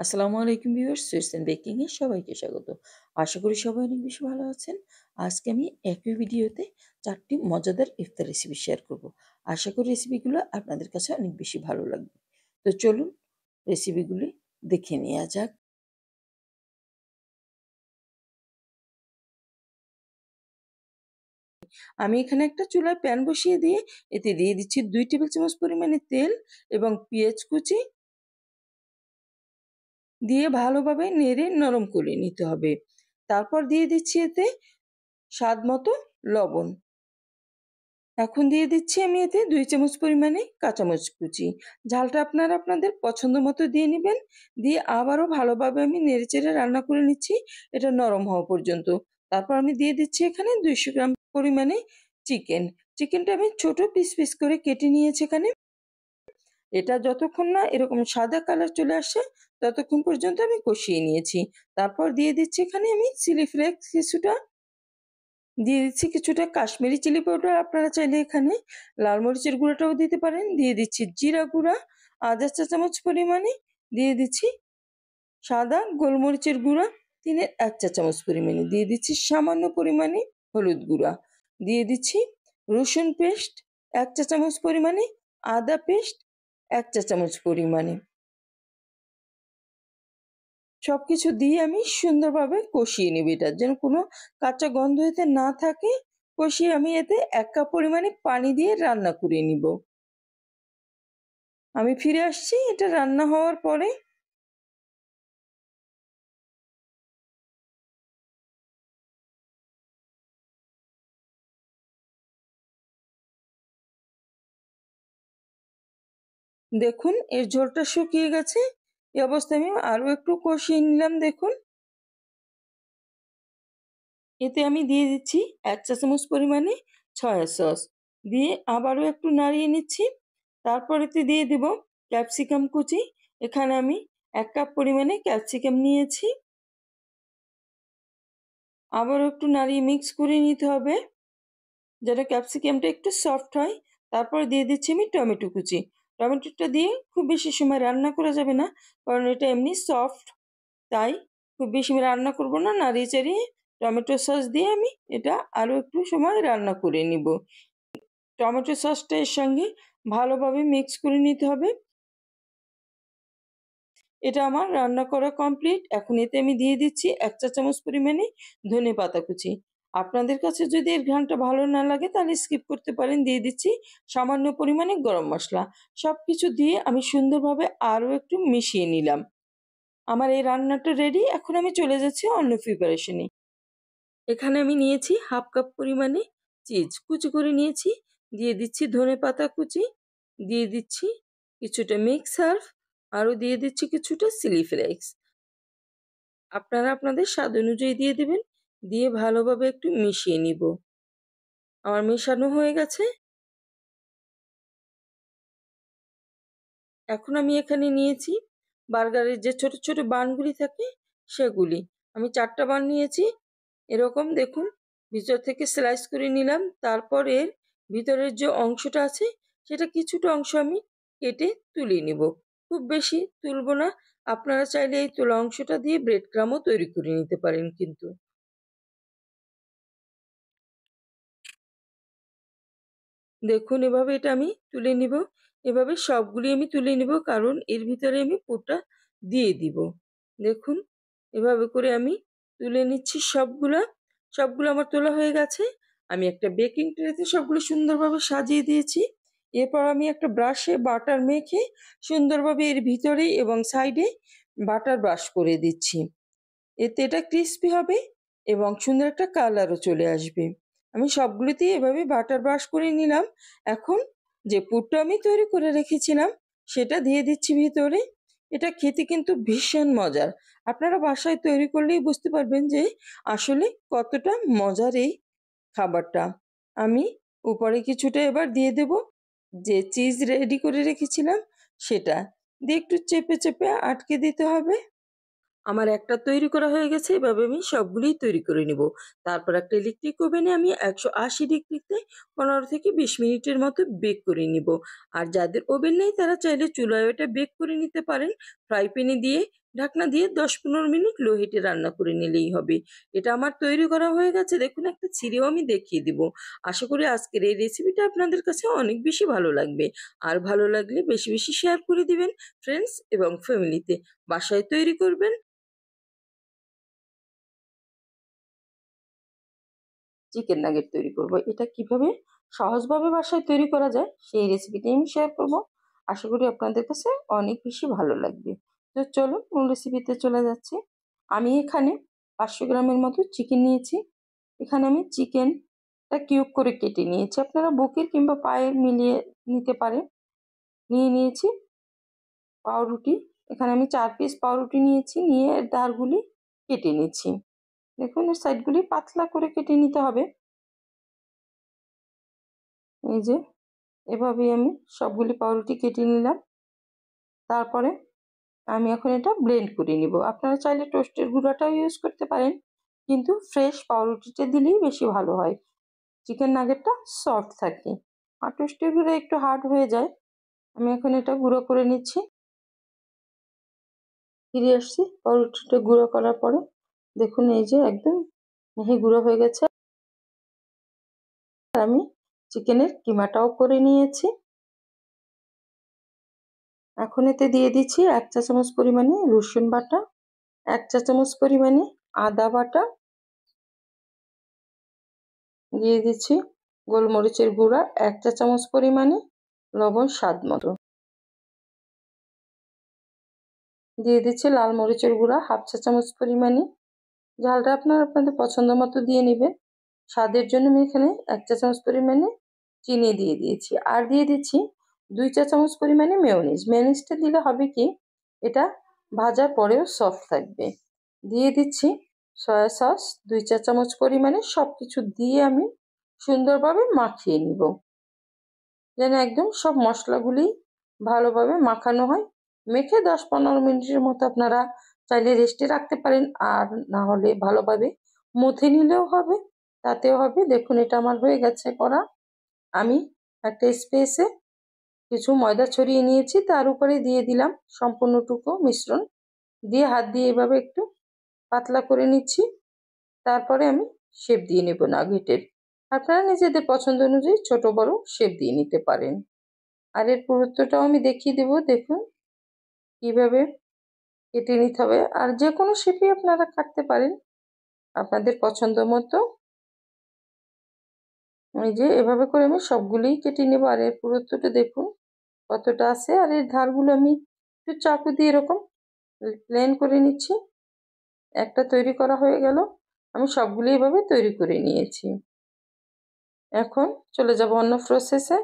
আসসালামু আলাইকুম viewers, sweets and baking এ সবাইকে স্বাগত। আশা করি সবাই অনেক বেশি ভালো আছেন। আজকে আমি একই ভিডিওতে 4টি মজাদার ইফতার রেসিপি শেয়ার করব। আশা করি রেসিপিগুলো আপনাদের কাছে অনেক বেশি ভালো লাগবে। তো চলুন রেসিপিগুলি দেখে নেওয়া যাক। আমি এখানে একটা চুলায় প্যান বসিয়ে দিয়ে এতে দিয়ে দিচ্ছি 2 টেবিল চামচ পরিমাণে তেল এবং পেঁয়াজ কুচি দিয়ে ভালোভাবে নেড়ে নরম করে নিতে হবে। তারপর দিয়ে দিচ্ছি এতে স্বাদ মতো লবণ। এখন দিয়ে দিচ্ছি আমি এতে 2 চামচ পরিমাণে কাঁচামরিচ কুচি। ঝালটা আপনারা আপনাদের পছন্দ মতো দিয়ে নেবেন। দিয়ে আবারও ভালোভাবে আমি নেড়েচেড়ে রান্না করে নিচ্ছি এটা নরম হওয়া পর্যন্ত। তারপর আমি দিয়ে দিচ্ছি এখানে 200 গ্রাম পরিমাণে চিকেন। চিকেনটা আমি ছোট পিস পিস করে কেটে নিয়েছি এখানে। এটা যতক্ষণ না এরকম সাদা কালার চলে আসে ততক্ষণ পর্যন্ত আমি কষিয়ে নিয়েছি। তারপর দিয়ে দিচ্ছি এখানে আমি চিলি ফ্লেক্স কিছুটা, দিয়ে দিচ্ছি কিছুটা কাশ্মীরি চিলি পাউডার, আপনারা চাইলে এখানে লাল মরিচের গুঁড়োটাও দিতে পারেন। দিয়ে দিচ্ছি জিরা গুঁড়া আধা চা চামচ পরিমাণে, দিয়ে দিচ্ছি সাদা গোলমরিচের গুঁড়া 1 চা চামচ পরিমাণে, দিয়ে দিচ্ছি সামান্য পরিমাণে হলুদ গুঁড়া, দিয়ে দিচ্ছি রসুন পেস্ট 1 চা চামচ পরিমাণে, আদা পেস্ট 1 চা চামচ পরিমাণে। সবকিছু দিয়ে আমি সুন্দরভাবে কষিয়ে নেব, এটা যেন কোনো কাঁচা গন্ধ এতে না থাকে। কষিয়ে আমি এতে 1 কাপ পরিমাণে পানি দিয়ে রান্না করে নিব। আমি ফিরে আসছি এটা রান্না হওয়ার পরে। দেখুন এর ঝোলটা শুকিয়ে গেছে। এই অবস্থায় আমি আরো একটু কষিয়ে নিলাম। দেখুন এতে আমি দিয়ে দিচ্ছি 1 চা চামচ পরিমাণে সয়া সস, দিয়ে আবারও একটু নাড়িয়ে নিচ্ছি। তারপর এতে দিয়ে দেব ক্যাপসিকাম কুচি। এখানে আমি 1 কাপ পরিমাণে ক্যাপসিকাম নিয়েছি। আবারও একটু নাড়িয়ে মিক্স করে নিতে হবে যেন ক্যাপসিকামটা একটু সফট হয়। তারপর দিয়ে দিচ্ছি আমি টমেটো কুচি। টমেটোটা দিয়ে খুব বেশি সময় রান্না করা যাবে না, কারণ এটা এমনি সফট। তাই খুব বেশি রান্না করব না, নাড়িয়ে চাড়িয়ে টমেটো সস দিয়ে আমি এটা আরও একটু সময় রান্না করে নিব। টমেটো সসটা এর সঙ্গে ভালোভাবে মিক্স করে নিতে হবে। এটা আমার রান্না করা কমপ্লিট। এখন এতে আমি দিয়ে দিচ্ছি 1 চা চামচ পরিমাণে ধনেপাতা কুচি। আপনাদের কাছে যদি এর ঘ্রাণটা ভালো না লাগে তাহলে স্কিপ করতে পারেন। দিয়ে দিচ্ছি সামান্য পরিমাণে গরম মসলা। সবকিছু দিয়ে আমি সুন্দরভাবে আরও একটু মিশিয়ে নিলাম। আমার এই রান্নাটা রেডি। এখন আমি চলে যাচ্ছি অন্য প্রিপারেশনে। এখানে আমি নিয়েছি হাফ কাপ পরিমাণে চিজ কুচি করে নিয়েছি। দিয়ে দিচ্ছি ধনেপাতা কুচি, দিয়ে দিচ্ছি কিছুটা মিক্স হার্ব, আরও দিয়ে দিচ্ছি কিছুটা চিলি ফ্লেক্স। আপনারা আপনাদের স্বাদ অনুযায়ী দিয়ে দেবেন। দিয়ে ভালোভাবে একটু মিশিয়ে নিব। আমার মেশানো হয়ে গেছে। এখন আমি এখানে নিয়েছি বার্গারের যে ছোট ছোট বানগুলি থাকে সেগুলি। আমি 4টা বান নিয়েছি। এরকম দেখুন ভিতর থেকে স্লাইস করে নিলাম। তারপর এর ভিতরের যে অংশটা আছে সেটা কিছুটা অংশ আমি কেটে তুলে নিব। খুব বেশি তুলবো না। আপনারা চাইলে এই তোলা অংশটা দিয়ে ব্রেড ক্রামও তৈরি করে নিতে পারেন। কিন্তু দেখুন এভাবে এটা আমি তুলে নিব। এভাবে সবগুলি আমি তুলে নিব, কারণ এর ভিতরে আমি পুরটা দিয়ে দিব। দেখুন এভাবে করে আমি তুলে নিচ্ছি সবগুলা। সবগুলো আমার তোলা হয়ে গেছে। আমি একটা বেকিং ট্রেতে সবগুলো সুন্দরভাবে সাজিয়ে দিয়েছি। এরপর আমি একটা ব্রাশে বাটার মেখে সুন্দরভাবে এর ভিতরে এবং সাইডে বাটার ব্রাশ করে দিচ্ছি। এতে এটা ক্রিস্পি হবে এবং সুন্দর একটা কালারও চলে আসবে। আমি সবগুলোতেই এভাবে বাটার ব্রাশ করে নিলাম। এখন যে পুরটা আমি তৈরি করে রেখেছিলাম সেটা দিয়ে দিচ্ছি ভিতরে। এটা খেতে কিন্তু ভীষণ মজার। আপনারা বাসায় তৈরি করলেই বুঝতে পারবেন যে আসলে কতটা মজার এই খাবারটা। আমি উপরে কিছুটা এবার দিয়ে দেব যে চিজ রেডি করে রেখেছিলাম সেটা দিয়ে একটু চেপে চেপে আটকে দিতে হবে। আমার একটা তৈরি করা হয়ে গেছে। এভাবে আমি সবগুলোই তৈরি করে নিব। তারপর একটা ইলেকট্রিক ওভেনে আমি 180 ডিগ্রিতে 15 থেকে 20 মিনিটের মতো বেক করে নিব। আর যাদের ওভেন নেই তারা চাইলে চুলায় ওটা বেক করে নিতে পারেন। ফ্রাই প্যানে দিয়ে ঢাকনা দিয়ে 10-15 মিনিট লো হিটে রান্না করে নিলেই হবে। এটা আমার তৈরি করা হয়ে গেছে। দেখুন একটা ছিঁড়েও আমি দেখিয়ে দিব। আশা করি আজকের এই রেসিপিটা আপনাদের কাছে অনেক বেশি ভালো লাগবে। আর ভালো লাগলে বেশি বেশি শেয়ার করে দিবেন ফ্রেন্ডস এবং ফ্যামিলিতে। বাসায় তৈরি করবেন। চিকেন নাগেট তৈরি করব। এটা কিভাবে সহজভাবে বাসায় তৈরি করা যায় সেই রেসিপিটি আমি শেয়ার করব। আশা করি আপনাদের কাছে অনেক বেশি ভালো লাগবে। তো চলুন মূল রেসিপিতে চলে যাচ্ছি। আমি এখানে 500 গ্রামের মতো চিকেন নিয়েছি। এখানে আমি চিকেনটা কিউব করে কেটে নিয়েছি। আপনারা বুকের কিংবা পায়ের মিলিয়ে নিতে পারেন। নিয়েছি পাউরুটি। এখানে আমি 4 পিস পাউরুটি নিয়েছি, নিয়ে এর ধারগুলি কেটে নিচ্ছি। দেখুন এর সাইডগুলি পাতলা করে কেটে নিতে হবে। এই যে এভাবেই আমি সবগুলি পাউরুটি কেটে নিলাম। তারপরে আমি এখন এটা ব্লেন্ড করে নিব। আপনারা চাইলে টোস্টের গুঁড়াটাও ইউজ করতে পারেন, কিন্তু ফ্রেশ পাউরুটিটা দিলেই বেশি ভালো হয়। চিকেন নাগেটটা সফট থাকে, আর টোস্টের গুঁড়া একটু হার্ড হয়ে যায়। আমি এখন এটা গুঁড়ো করে নিচ্ছি। ফিরে আসছি পাউরুটিটা গুঁড়ো করার পরে। দেখুন এই যে একদম মিহি গুঁড়ো হয়ে গেছে। আর আমি চিকেনের কিমাটাও করে নিয়েছি। এখন এতে দিয়ে দিচ্ছি 1 চা চামচ পরিমাণে রসুন বাটা, 1 চা চামচ পরিমাণে আদা বাটা, দিয়ে দিচ্ছি গোলমরিচের গুঁড়া 1 চা চামচ পরিমাণে, লবণ স্বাদ মতো, দিয়ে দিচ্ছি লাল মরিচের গুঁড়া 1/2 চা চামচ পরিমাণে। ঝালটা আপনাদের পছন্দ মতো দিয়ে নেবেন। স্বাদের জন্য আমি এখানে 1 চা চামচ পরিমাণে চিনি দিয়ে দিয়েছি। আর দিয়ে দিচ্ছি 2 চা চামচ পরিমাণে মেয়োনিজ। মেয়োনিজটা দিলে হবে কি, এটা ভাজার পরেও সফট থাকবে। দিয়ে দিচ্ছি সয়া সস 2 চা চামচ পরিমাণে। সবকিছু দিয়ে আমি সুন্দরভাবে মাখিয়ে নিব, যেন একদম সব মশলাগুলি ভালোভাবে মাখানো হয়। মেখে 10-15 মিনিটের মতো আপনারা চাইলে রেস্টে রাখতে পারেন, আর না হলে ভালোভাবে মথে নিলেও হবে, তাতেও হবে। দেখুন এটা আমার হয়ে গেছে করা। আমি একটা স্পেসে কিছু ময়দা ছড়িয়ে নিয়েছি, তার উপরে দিয়ে দিলাম সম্পূর্ণটুকু মিশ্রণ, দিয়ে হাত দিয়ে এভাবে একটু পাতলা করে নিচ্ছি। তারপরে আমি শেপ দিয়ে নেব নাগেটের। আপনারা নিজেদের পছন্দ অনুযায়ী ছোট বড় শেপ দিয়ে নিতে পারেন। আর এর পুরুত্বটাও আমি দেখিয়ে দেব। দেখুন কিভাবে কেটে নিতে হবে। আর যে কোনো শেপই আপনারা কাটতে পারেন আপনাদের পছন্দ মতো। এই যে এভাবে করে আমি সবগুলোই কেটে নেব। আর এর পুরুত্বটা দেখুন কতটা আছে। আর এর ধারগুলো আমি একটু চাকু দিয়ে এরকম প্লেন করে নিচ্ছি। একটা তৈরি করা হয়ে গেল। আমি সবগুলো এভাবে তৈরি করে নিয়েছি। এখন চলে যাব অন্য প্রসেসে।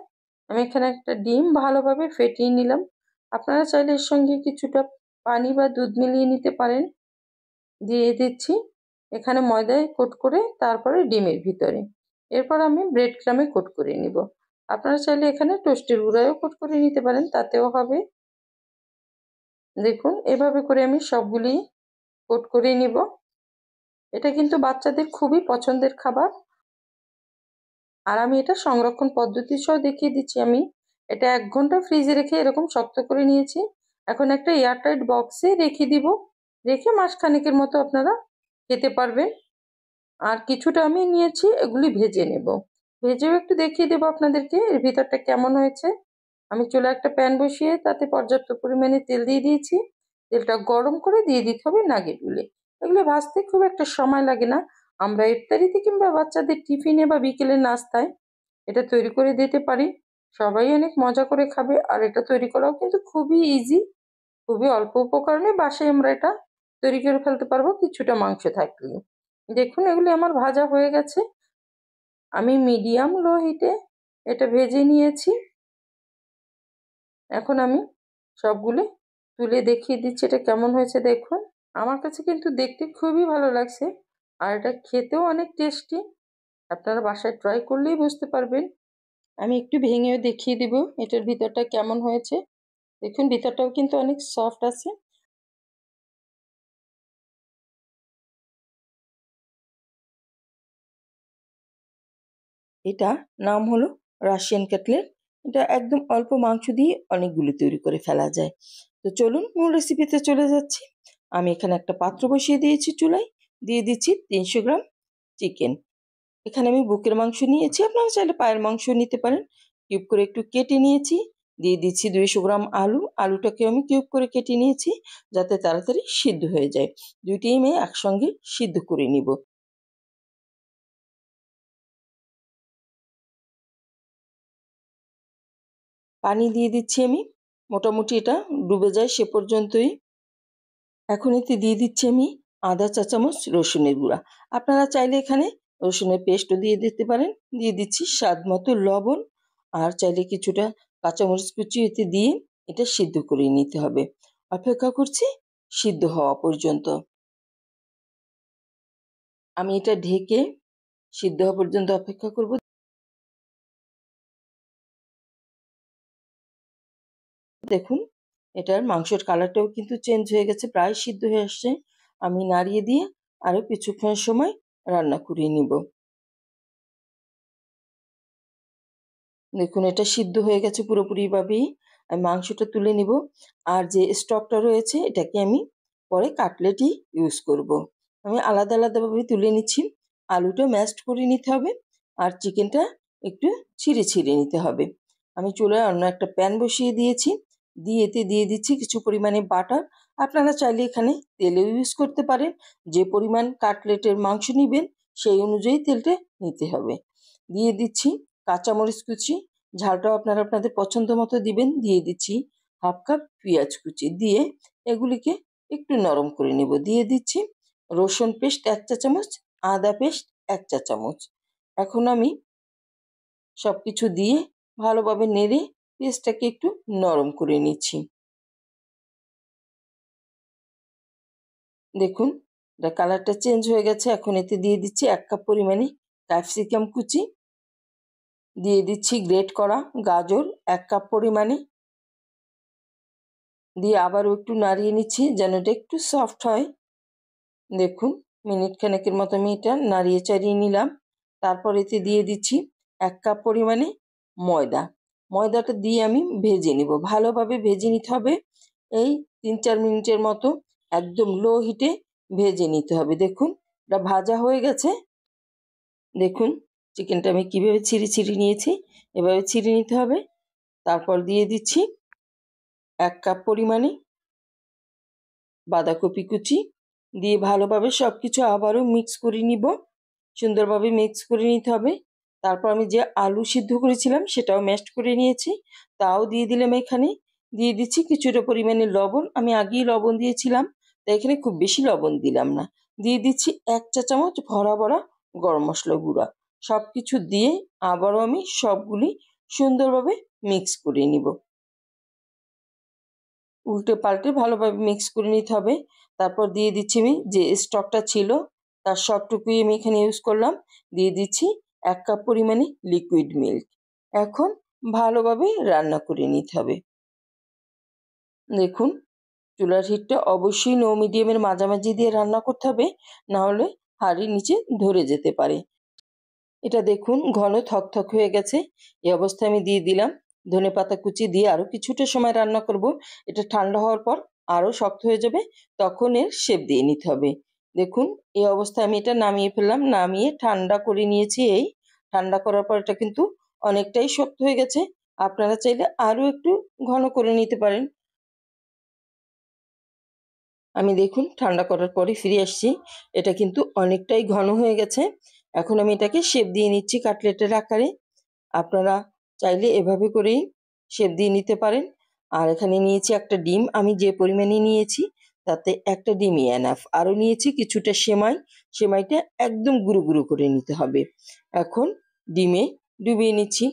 আমি এখানে একটা ডিম ভালোভাবে ফেটিয়ে নিলাম। আপনারা চাইলে এর সঙ্গে কিছুটা পানি বা দুধ মিলিয়ে নিতে পারেন। দিয়ে দিচ্ছি এখানে ময়দায় কোট করে, তারপরে ডিমের ভিতরে। এরপর আমি ব্রেড ক্রামে কোট করে নিব। আপনারা চাইলে এখানে টোস্টের গুঁড়ায়ও কোট করে নিতে পারেন, তাতেও হবে। দেখুন এভাবে করে আমি সবগুলি কোট করে নিব। এটা কিন্তু বাচ্চাদের খুবই পছন্দের খাবার। আর আমি এটা সংরক্ষণ পদ্ধতি সহ দেখিয়ে দিচ্ছি। আমি এটা 1 ঘন্টা ফ্রিজে রেখে এরকম শক্ত করে নিয়েছি। এখন একটা এয়ারটাইট বক্সে রেখে দিব। রেখে মাসখানেকের মতো আপনারা খেতে পারবেন। আর কিছুটা আমি নিয়েছি, এগুলি ভেজে নেব। ভেজেও একটু দেখিয়ে দেবো আপনাদেরকে এর ভিতরটা কেমন হয়েছে। আমি চুলায় একটা প্যান বসিয়ে তাতে পর্যাপ্ত পরিমাণে তেল দিয়ে দিয়েছি। তেলটা গরম করে দিয়ে দিতে হবে নাগেটগুলি। এগুলো ভাজতে খুব একটা সময় লাগে না। আমরা ইফতারিতে কিংবা বাচ্চাদের টিফিনে বা বিকেলের নাস্তায় এটা তৈরি করে দিতে পারি। সবাই অনেক মজা করে খাবে। আর এটা তৈরি করাও কিন্তু খুবই ইজি। খুবই অল্প উপকরণে বাসায় আমরা এটা তৈরি করে ফেলতে পারবো কিছুটা মাংস থাকলে। দেখুন এগুলি আমার ভাজা হয়ে গেছে। আমি মিডিয়াম লো হিটে এটা ভেজে নিয়েছি। এখন আমি সবগুলো তুলে দেখিয়ে দিচ্ছি এটা কেমন হয়েছে। দেখুন আমার কাছে কিন্তু দেখতে খুবই ভালো লাগছে, আর এটা খেতেও অনেক টেস্টি। আপনারা বাসায় ট্রাই করলেই বুঝতে পারবেন। আমি একটু ভেঙেও দেখিয়ে দিব এটার ভিতরটা কেমন হয়েছে। দেখুন ভিতরটাও কিন্তু অনেক সফট আছে। এটা নাম হলো রাশিয়ান কাটলেট। এটা একদম অল্প মাংস দিয়ে অনেকগুলো তৈরি করে ফেলা যায়। তো চলুন মূল রেসিপিতে চলে যাচ্ছি। আমি এখানে একটা পাত্র বসিয়ে দিয়েছি চুলায়, দিয়ে দিচ্ছি 300 গ্রাম চিকেন। এখানে আমি বুকের মাংস নিয়েছি, আপনারা চাইলে পায়ের মাংস নিতে পারেন। কিউব করে একটু কেটে নিয়েছি। দিয়ে দিচ্ছি 200 গ্রাম আলু, আলুটাকে আমি কিউব করে কেটে নিয়েছি যাতে তাড়াতাড়ি সিদ্ধ হয়ে যায়। দুইটি আমি একসঙ্গে সিদ্ধ করে নিব। পানি দিয়ে দিচ্ছি আমি, মোটামুটি এটা ডুবে যায় সে পর্যন্তই। এখন এতে দিয়ে দিচ্ছি আমি আধা চা চামচ রসুনের গুঁড়া। আপনারা চাইলে এখানে রসুনের পেস্টও দিয়ে দিতে পারেন। দিয়ে দিচ্ছি স্বাদ মতো লবণ, আর চাইলে কিছুটা কাঁচামরিচ কুচি এতে দিয়ে এটা সিদ্ধ করে নিতে হবে। অপেক্ষা করছি সিদ্ধ হওয়া পর্যন্ত। আমি এটা ঢেকে সিদ্ধ হওয়া পর্যন্ত অপেক্ষা করব। দেখুন এটার মাংসের কালারটাও কিন্তু চেঞ্জ হয়ে গেছে, প্রায় সিদ্ধ হয়ে আসছে। আমি নাড়িয়ে দিয়ে আরও কিছুক্ষণ সময় রান্না করিয়ে নিব। দেখুন এটা সিদ্ধ হয়ে গেছে পুরোপুরিভাবেই। আমি মাংসটা তুলে নিব, আর যে স্টকটা রয়েছে এটাকে আমি পরে কাটলেটই ইউজ করব। আমি আলাদা আলাদাভাবে তুলে নিচ্ছি। আলুটা ম্যাশড করে নিতে হবে, আর চিকেনটা একটু ছিঁড়ে ছিঁড়ে নিতে হবে। আমি চুলায় অন্য একটা প্যান বসিয়ে দিয়েছি, দিয়ে এতে দিয়ে দিচ্ছি কিছু পরিমাণে বাটার। আপনারা চাইলে এখানে তেলও ইউজ করতে পারেন। যে পরিমাণ কাটলেটের মাংস নিবেন সেই অনুযায়ী তেলটা নিতে হবে। দিয়ে দিচ্ছি কাঁচামরিচ কুচি, ঝালটাও আপনারা আপনাদের পছন্দ মতো দিবেন। দিয়ে দিচ্ছি হাফ কাপ পেঁয়াজ কুচি, দিয়ে এগুলিকে একটু নরম করে নেব। দিয়ে দিচ্ছি রসুন পেস্ট 1 চা চামচ, আদা পেস্ট 1 চা চামচ। এখন আমি সব কিছু দিয়ে ভালোভাবে নেড়ে পেস্টটাকে একটু নরম করে নিচ্ছি। দেখুন এটা কালারটা চেঞ্জ হয়ে গেছে। এখন এতে দিয়ে দিচ্ছি 1 কাপ পরিমাণে ক্যাপসিকাম কুচি, দিয়ে দিচ্ছি গ্রেট করা গাজর 1 কাপ পরিমাণে, দিয়ে আবারও একটু নাড়িয়ে নিচ্ছি যেন এটা একটু সফট হয়। দেখুন মিনিট খানেকের মতো আমি এটা নাড়িয়ে চাড়িয়ে নিলাম। তারপর এতে দিয়ে দিচ্ছি 1 কাপ পরিমাণে ময়দা। ময়দাটা দিয়ে আমি ভেজে নিব, ভালোভাবে ভেজে নিতে হবে। এই 3-4 মিনিটের মতো একদম লো হিটে ভেজে নিতে হবে। দেখুন এটা ভাজা হয়ে গেছে। দেখুন চিকেনটা আমি কিভাবে ছিঁড়ে ছিঁড়ে নিয়েছি, এভাবে ছিঁড়ে নিতে হবে। তারপর দিয়ে দিচ্ছি 1 কাপ পরিমাণে বাঁধাকপি কুচি, দিয়ে ভালোভাবে সব কিছু আবারও মিক্স করে নিব। সুন্দরভাবে মিক্স করে নিতে হবে। তারপর আমি যে আলু সিদ্ধ করেছিলাম সেটাও ম্যাশড করে নিয়েছি, তাও দিয়ে দিলাম এখানে। দিয়ে দিচ্ছি কিছুটা পরিমাণে লবণ, আমি আগেই লবণ দিয়েছিলাম তাই এখানে খুব বেশি লবণ দিলাম না। দিয়ে দিচ্ছি 1 চা চামচ ভরা ভরা গরম মশলা গুঁড়া। সব কিছু দিয়ে আবারও আমি সবগুলি সুন্দরভাবে মিক্স করে নিব। উল্টে পাল্টে ভালোভাবে মিক্স করে নিতে হবে। তারপর দিয়ে দিচ্ছি আমি যে স্টকটা ছিল তার সবটুকুই আমি এখানে ইউজ করলাম। দিয়ে দিচ্ছি 1 কাপ পরিমাণে লিকুইড মিল্ক। এখন ভালোভাবে রান্না করে নিতে হবে। দেখুন চুলার হিটটা অবশ্যই লো মিডিয়ামের মাঝামাঝি দিয়ে রান্না করতে হবে, না হলে হাঁড়ির নিচে ধরে যেতে পারে। এটা দেখুন ঘন থকথক হয়ে গেছে। এই অবস্থায় আমি দিয়ে দিলাম ধনেপাতা কুচি, দিয়ে আরও কিছুটা সময় রান্না করব। এটা ঠান্ডা হওয়ার পর আরও শক্ত হয়ে যাবে, তখন এর শেপ দিয়ে নিতে হবে। দেখুন এই অবস্থায় আমি এটা নামিয়ে ফেললাম, নামিয়ে ঠান্ডা করে নিয়েছি। এই ঠান্ডা করার পর এটা কিন্তু অনেকটাই শক্ত হয়ে গেছে। আপনারা চাইলে আরও একটু ঘন করে নিতে পারেন। আমি দেখুন ঠান্ডা করার পরে ফিরে আসছি, এটা কিন্তু অনেকটাই ঘন হয়ে গেছে। এখন আমি এটাকে শেপ দিয়ে নিচ্ছি কাটলেটের আকারে। আপনারা চাইলে এভাবে করেই শেপ দিয়ে নিতে পারেন। আর এখানে নিয়েছি একটা ডিম, আমি যে পরিমাণে নিয়েছি তাতে একটা ডিমই এনাফ। আরও নিয়েছি কিছুটা সেমাই, সেমাইটা একদম গুঁড়ো গুঁড়ো করে নিতে হবে। এখন ডিমে ডুবিয়ে নিচ্ছি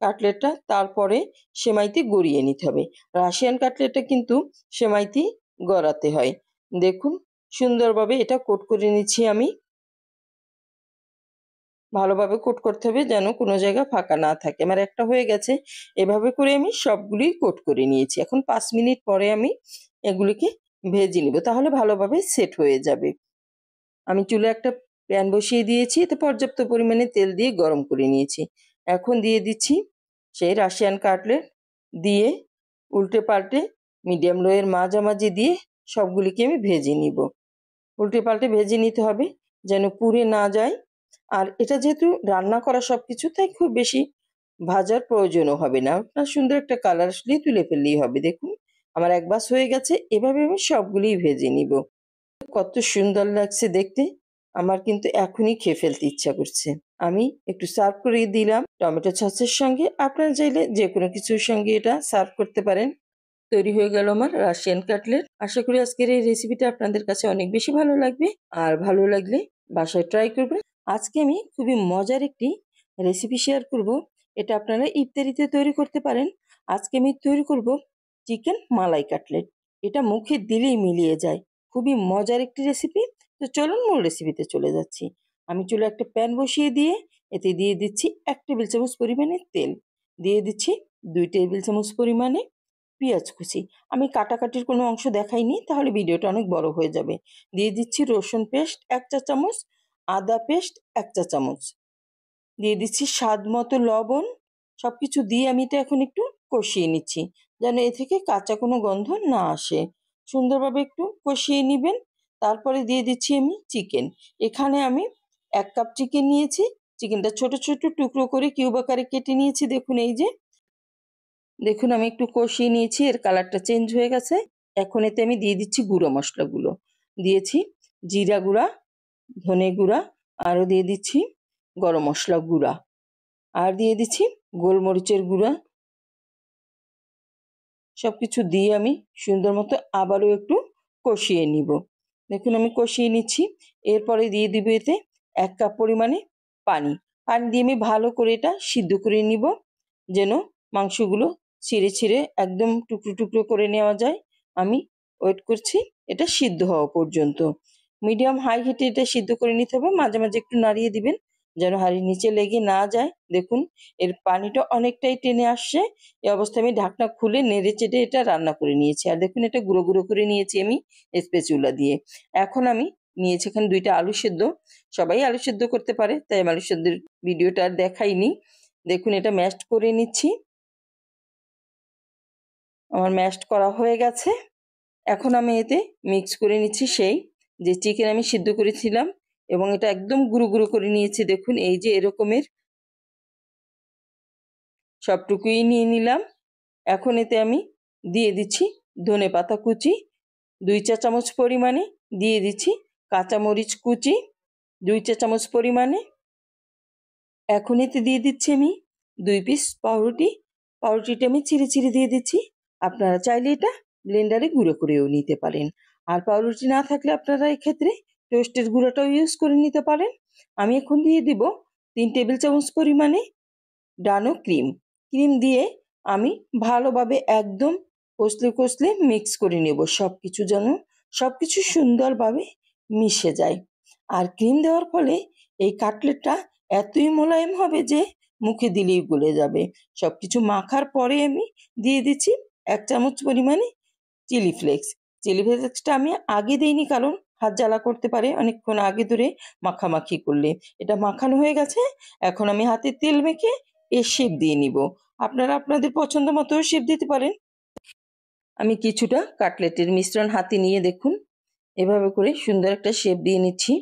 কাটলেটটা, তারপরে সেমাইতে গড়িয়ে নিতে হবে। রাশিয়ান কাটলেটটা কিন্তু সেমাইতে গড়াতে হয়। দেখুন সুন্দরভাবে এটা কোট করে নিচ্ছি আমি। ভালোভাবে কোট করতে হবে যেন কোনো জায়গা ফাঁকা না থাকে। আমার একটা হয়ে গেছে। এভাবে করে আমি সবগুলোই কোট করে নিয়েছি। এখন 5 মিনিট পরে আমি এগুলিকে ভেজে নিব, তাহলে ভালোভাবে সেট হয়ে যাবে। আমি চুলায় একটা প্যান বসিয়ে দিয়েছি, এতে পর্যাপ্ত পরিমাণে তেল দিয়ে গরম করে নিয়েছি। এখন দিয়ে দিচ্ছি সেই রাশিয়ান কাটলেট, দিয়ে উল্টে পাল্টে মিডিয়াম লো এর মাঝামাঝি দিয়ে সবগুলিকে আমি ভেজে নিব। উল্টে পাল্টে ভেজে নিতে হবে যেন পুড়ে না যায়। আর এটা যেহেতু রান্না করা সবকিছু, তাই খুব বেশি ভাজার প্রয়োজনও হবে না। আপনার সুন্দর একটা কালার আসলেই তুলে ফেললেই হবে। দেখুন আমার এক বাস হয়ে গেছে। এভাবে আমি সবগুলিই ভেজে নিব। কত সুন্দর লাগছে দেখতে, আমার কিন্তু এখনই খেয়ে ফেলতে ইচ্ছা করছে। আমি একটু সার্ভ করে দিলাম টমেটো সসের সঙ্গে। আপনারা চাইলে যে কোনো কিছুর সঙ্গে এটা সার্ভ করতে পারেন। তৈরি হয়ে গেল আমার রাশিয়ান কাটলেট। আশা করি আজকের এই রেসিপিটা আপনাদের কাছে অনেক বেশি ভালো লাগবে। আর ভালো লাগলে বাসায় ট্রাই করবেন। আজকে আমি খুবই মজার একটি রেসিপি শেয়ার করব। এটা আপনারা ইফতারিতে তৈরি করতে পারেন। আজকে আমি তৈরি করব চিকেন মালাই কাটলেট। এটা মুখে দিলেই মিলিয়ে যায়। খুবই মজার একটি রেসিপি। তো চলুন মূল রেসিপিতে চলে যাচ্ছি। আমি চুলায় একটা প্যান বসিয়ে দিয়ে এতে দিয়ে দিচ্ছি 1 টেবিল চামচ পরিমাণে তেল। দিয়ে দিচ্ছি 2 টেবিল চামচ পরিমাণে পেঁয়াজ কুচি। আমি কাটাকাটির কোনো অংশ দেখাইনি, তাহলে ভিডিওটা অনেক বড় হয়ে যাবে। দিয়ে দিচ্ছি রসুন পেস্ট 1 চা চামচ, আদা পেস্ট 1 চা চামচ। দিয়ে দিচ্ছি স্বাদ মতো লবণ। সবকিছু দিয়ে আমি এটা এখন একটু কষিয়ে নিচ্ছি যেন এ থেকে কাঁচা কোনো গন্ধ না আসে। সুন্দরভাবে একটু কষিয়ে নিবেন। তারপরে দিয়ে দিচ্ছি আমি চিকেন। এখানে আমি 1 কাপ চিকেন নিয়েছি। চিকেনটা ছোট ছোট টুকরো করে কিউব আকারে কেটে নিয়েছি। দেখুন এই যে, দেখুন আমি একটু কষিয়ে নিয়েছি, এর কালারটা চেঞ্জ হয়ে গেছে। এখন এতে আমি দিয়ে দিচ্ছি গুঁড়ো মশলাগুলো। দিয়েছি জিরা গুঁড়া, ধনে গুঁড়া, আরও দিয়ে দিচ্ছি গরম মশলা গুঁড়া, আর দিয়ে দিচ্ছি গোলমরিচের গুঁড়া। সবকিছু দিয়ে আমি সুন্দর মতো আবারও একটু কষিয়ে নিব। দেখুন আমি কষিয়ে নিচ্ছি। এরপরে দিয়ে দিব এতে 1 কাপ পরিমাণে পানি। পানি দিয়ে আমি ভালো করে এটা সিদ্ধ করে নিব যেন মাংসগুলো ছিঁড়ে ছিঁড়ে একদম টুকরো টুকরো করে নেওয়া যায়। আমি ওয়েট করছি এটা সিদ্ধ হওয়া পর্যন্ত। মিডিয়াম হাই হিটে এটা সিদ্ধ করে নিতে হবে। মাঝে মাঝে একটু নাড়িয়ে দিবেন যেন হাঁড়ির নিচে লেগে না যায়। দেখুন এর পানিটা অনেকটাই টেনে আসছে। এই অবস্থায় আমি ঢাকনা খুলে নেড়ে চেড়ে এটা রান্না করে নিয়েছি। আর দেখুন এটা গুঁড়ো গুঁড়ো করে নিয়েছি আমি স্প্যাচুলা দিয়ে। এখন আমি নিয়েছি এখানে 2টা আলু সেদ্ধ। সবাই আলু সেদ্ধ করতে পারে, তাই আমি আলু সেদ্ধের ভিডিওটা আর দেখাইনি। দেখুন এটা ম্যাশড করে নিচ্ছি। আমার ম্যাশড করা হয়ে গেছে। এখন আমি এতে মিক্স করে নিচ্ছি সেই যে চিকেন আমি সিদ্ধ করেছিলাম, এবং এটা একদম গুঁড়ো গুঁড়ো করে নিয়েছি। দেখুন এই যে এরকমের সবটুকুই নিয়ে নিলাম। এখন এতে আমি দিয়ে দিচ্ছি ধনেপাতা কুচি 2 চা চামচ পরিমাণে, দিয়ে দিচ্ছি কাঁচামরিচ কুচি 2 চা চামচ পরিমাণে। এখন এতে দিয়ে দিচ্ছি আমি 2 পিস পাউরুটি। পাউরুটিটা আমি চিড়ে চিড়ে দিয়ে দিচ্ছি। আপনারা চাইলে এটা ব্লেন্ডারে গুঁড়ো করেও নিতে পারেন। আর পাউরুটি না থাকলে আপনারা এক্ষেত্রে টোস্টের গুঁড়োটাও ইউজ করে নিতে পারেন। আমি এখন দিয়ে দিব 3 টেবিল চামচ পরিমাণে ডানো ক্রিম। ক্রিম দিয়ে আমি ভালোভাবে একদম কষলে কষলে মিক্স করে নেব। সবকিছু যেন সবকিছু সুন্দরভাবে মিশে যায়। আর ক্রিম দেওয়ার ফলে এই কাটলেটটা এতই মোলায়েম হবে যে মুখে দিলেই গলে যাবে। সবকিছু মাখার পরে আমি দিয়ে দিচ্ছি 1 চামচ পরিমাণে চিলি ফ্লেক্স। চিলি ফ্লেক্সটা আমি আগে দেইনি, কারণ হাত জ্বালা করতে পারে অনেকক্ষণ আগে ধরে মাখামাখি করলে। এটা মাখানো হয়ে গেছে। এখন আমি হাতে তেল মেখে এর শেপ দিয়ে নিব। আপনারা আপনাদের পছন্দ মতো শেপ দিতে পারেন। আমি কিছুটা কাটলেটের মিশ্রণ হাতে নিয়ে দেখুন এভাবে করে সুন্দর একটা শেপ দিয়ে নিচ্ছি।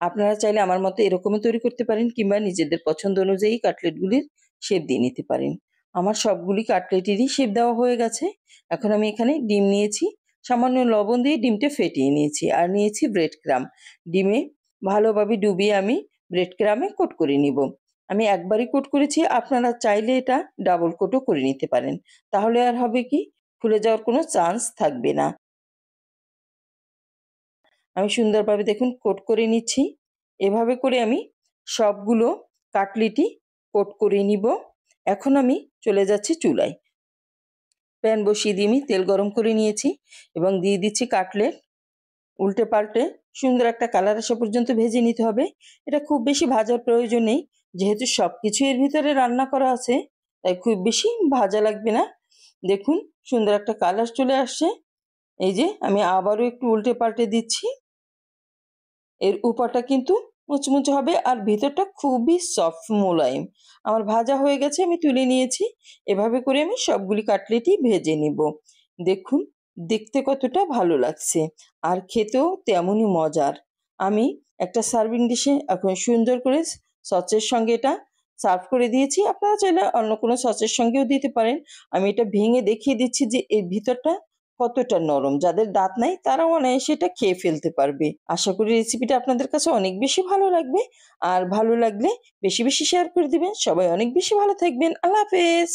আপনারা চাইলে আমার মতো এরকমও তৈরি করতে পারেন, কিংবা নিজেদের পছন্দ অনুযায়ী কাটলেটগুলির শেপ দিয়ে নিতে পারেন। আমার সবগুলি কাটলেটেরই শেপ দেওয়া হয়ে গেছে। এখন আমি এখানে ডিম নিয়েছি, সামান্য লবণ দিয়ে ডিমটা ফেটিয়ে নিয়েছি, আর নিয়েছি ব্রেড ক্রাম। ডিমে ভালোভাবে ডুবিয়ে আমি ব্রেড ক্রামে কোট করে নিব। আমি একবারই কোট করেছি, আপনারা চাইলে এটা ডাবল কোটও করে নিতে পারেন। তাহলে আর হবে কি, খুলে যাওয়ার কোনো চান্স থাকবে না। আমি সুন্দরভাবে দেখুন কোট করে নিচ্ছি। এভাবে করে আমি সবগুলো কাটলেটই কোট করে নিব। এখন আমি চলে যাচ্ছি চুলায়। প্যান বসিয়ে দিয়ে আমি তেল গরম করে নিয়েছি এবং দিয়ে দিচ্ছি কাটলেট। উল্টে পাল্টে সুন্দর একটা কালার আসা পর্যন্ত ভেজে নিতে হবে। এটা খুব বেশি ভাজার প্রয়োজন নেই, যেহেতু সব কিছু এর ভিতরে রান্না করা আছে, তাই খুব বেশি ভাজা লাগবে না। দেখুন সুন্দর একটা কালার চলে আসছে। এই যে আমি আবারও একটু উল্টে পাল্টে দিচ্ছি। এর উপরটা কিন্তু মুচমুচে হবে আর ভিতরটা খুবই সফট মোলায়েম। আমার ভাজা হয়ে গেছে, আমি তুলে নিয়েছি। এভাবে করে আমি সবগুলি কাটলেটই ভেজে নিব। দেখুন দেখতে কতটা ভালো লাগছে আর খেতেও তেমনই মজার। আমি একটা সার্ভিং ডিশে এখন সুন্দর করে সসের সঙ্গে এটা সার্ভ করে দিয়েছি। আপনারা চাইলে অন্য কোনো সসের সঙ্গেও দিতে পারেন। আমি এটা ভেঙে দেখিয়ে দিচ্ছি যে এর ভিতরটা কতটা নরম। যাদের দাঁত নাই তারাও অনায়াসে এটা খেয়ে ফেলতে পারবে। আশা করি রেসিপিটা আপনাদের কাছে অনেক বেশি ভালো লাগবে। আর ভালো লাগলে বেশি বেশি শেয়ার করে দিবেন। সবাই অনেক বেশি ভালো থাকবেন। আল্লাহ হাফেজ।